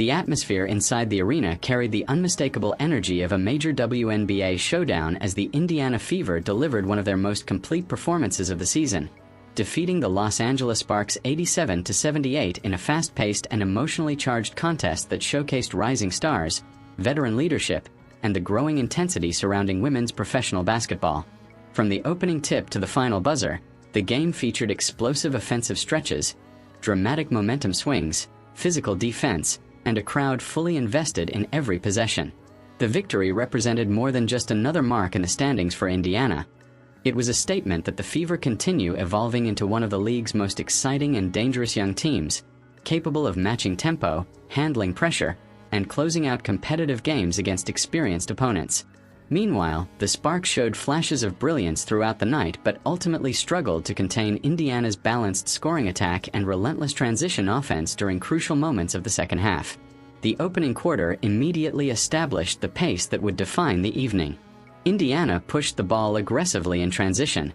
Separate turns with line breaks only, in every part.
The atmosphere inside the arena carried the unmistakable energy of a major WNBA showdown as the Indiana Fever delivered one of their most complete performances of the season, defeating the Los Angeles Sparks 87-78 in a fast-paced and emotionally charged contest that showcased rising stars, veteran leadership, and the growing intensity surrounding women's professional basketball. From the opening tip to the final buzzer, the game featured explosive offensive stretches, dramatic momentum swings, physical defense, and a crowd fully invested in every possession. The victory represented more than just another mark in the standings for Indiana. It was a statement that the Fever continue evolving into one of the league's most exciting and dangerous young teams, capable of matching tempo, handling pressure, and closing out competitive games against experienced opponents. Meanwhile, the Sparks showed flashes of brilliance throughout the night but ultimately struggled to contain Indiana's balanced scoring attack and relentless transition offense during crucial moments of the second half. The opening quarter immediately established the pace that would define the evening. Indiana pushed the ball aggressively in transition,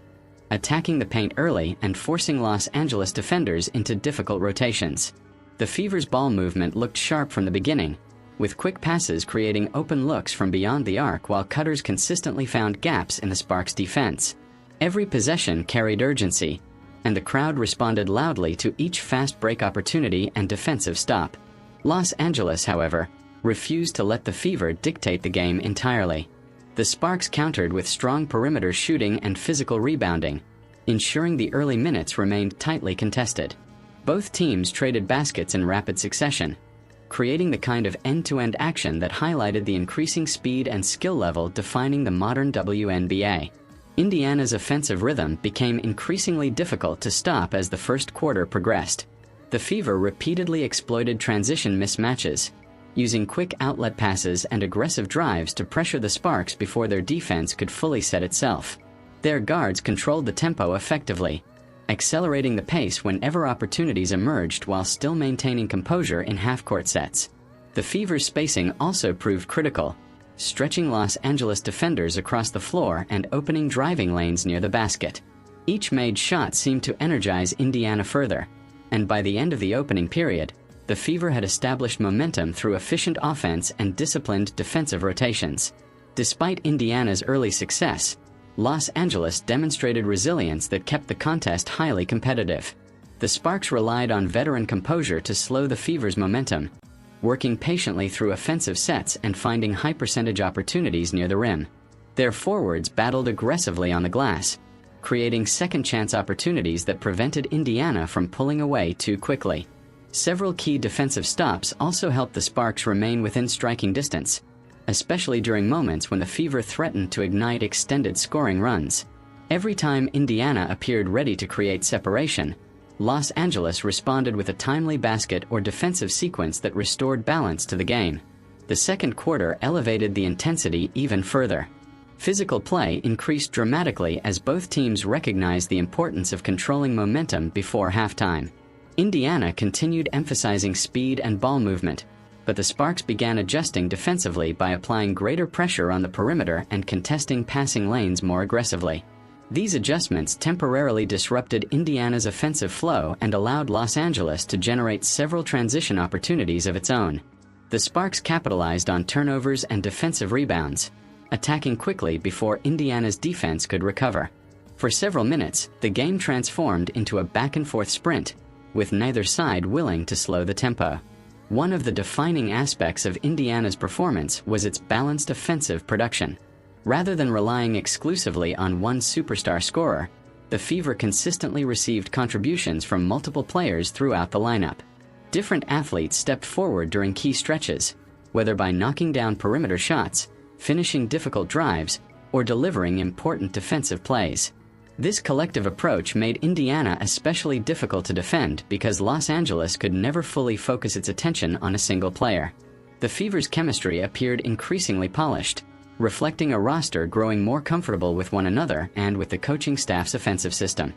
attacking the paint early and forcing Los Angeles defenders into difficult rotations. The Fever's ball movement looked sharp from the beginning, with quick passes creating open looks from beyond the arc while cutters consistently found gaps in the Sparks' defense. Every possession carried urgency, and the crowd responded loudly to each fast break opportunity and defensive stop. Los Angeles, however, refused to let the Fever dictate the game entirely. The Sparks countered with strong perimeter shooting and physical rebounding, ensuring the early minutes remained tightly contested. Both teams traded baskets in rapid succession, creating the kind of end-to-end action that highlighted the increasing speed and skill level defining the modern WNBA. Indiana's offensive rhythm became increasingly difficult to stop as the first quarter progressed. The Fever repeatedly exploited transition mismatches, using quick outlet passes and aggressive drives to pressure the Sparks before their defense could fully set itself. Their guards controlled the tempo effectively, accelerating the pace whenever opportunities emerged while still maintaining composure in half-court sets. The Fever's spacing also proved critical, stretching Los Angeles defenders across the floor and opening driving lanes near the basket. Each made shot seemed to energize Indiana further, and by the end of the opening period, the Fever had established momentum through efficient offense and disciplined defensive rotations. Despite Indiana's early success, Los Angeles demonstrated resilience that kept the contest highly competitive. The Sparks relied on veteran composure to slow the Fever's momentum, working patiently through offensive sets and finding high-percentage opportunities near the rim. Their forwards battled aggressively on the glass, creating second-chance opportunities that prevented Indiana from pulling away too quickly. Several key defensive stops also helped the Sparks remain within striking distance, especially during moments when the Fever threatened to ignite extended scoring runs. Every time Indiana appeared ready to create separation, Los Angeles responded with a timely basket or defensive sequence that restored balance to the game. The second quarter elevated the intensity even further. Physical play increased dramatically as both teams recognized the importance of controlling momentum before halftime. Indiana continued emphasizing speed and ball movement, but the Sparks began adjusting defensively by applying greater pressure on the perimeter and contesting passing lanes more aggressively. These adjustments temporarily disrupted Indiana's offensive flow and allowed Los Angeles to generate several transition opportunities of its own. The Sparks capitalized on turnovers and defensive rebounds, attacking quickly before Indiana's defense could recover. For several minutes, the game transformed into a back-and-forth sprint, with neither side willing to slow the tempo. One of the defining aspects of Indiana's performance was its balanced offensive production. Rather than relying exclusively on one superstar scorer, the Fever consistently received contributions from multiple players throughout the lineup. Different athletes stepped forward during key stretches, whether by knocking down perimeter shots, finishing difficult drives, or delivering important defensive plays. This collective approach made Indiana especially difficult to defend because Los Angeles could never fully focus its attention on a single player. The Fever's chemistry appeared increasingly polished, reflecting a roster growing more comfortable with one another and with the coaching staff's offensive system.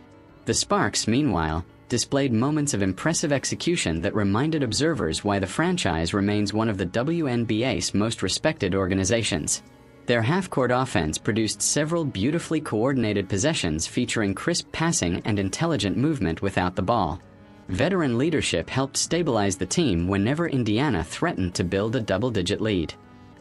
The Sparks, meanwhile, displayed moments of impressive execution that reminded observers why the franchise remains one of the WNBA's most respected organizations. Their half-court offense produced several beautifully coordinated possessions featuring crisp passing and intelligent movement without the ball. Veteran leadership helped stabilize the team whenever Indiana threatened to build a double-digit lead.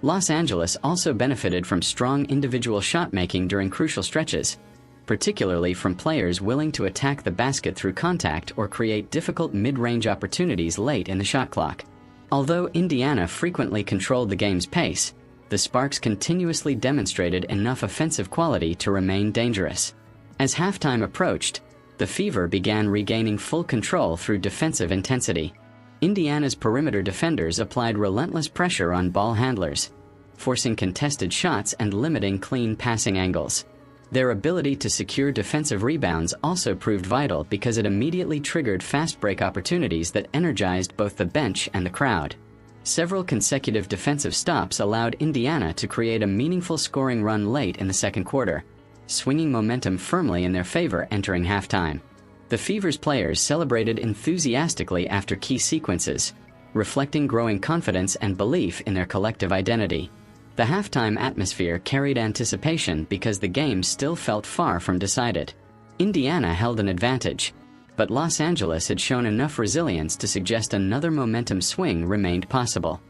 Los Angeles also benefited from strong individual shot-making during crucial stretches, particularly from players willing to attack the basket through contact or create difficult mid-range opportunities late in the shot clock. Although Indiana frequently controlled the game's pace, the Sparks continuously demonstrated enough offensive quality to remain dangerous. As halftime approached, the Fever began regaining full control through defensive intensity. Indiana's perimeter defenders applied relentless pressure on ball handlers, forcing contested shots and limiting clean passing angles. Their ability to secure defensive rebounds also proved vital because it immediately triggered fast break opportunities that energized both the bench and the crowd. Several consecutive defensive stops allowed Indiana to create a meaningful scoring run late in the second quarter, swinging momentum firmly in their favor entering halftime. The Fever's players celebrated enthusiastically after key sequences, reflecting growing confidence and belief in their collective identity. The halftime atmosphere carried anticipation because the game still felt far from decided. Indiana held an advantage, but Los Angeles had shown enough resilience to suggest another momentum swing remained possible.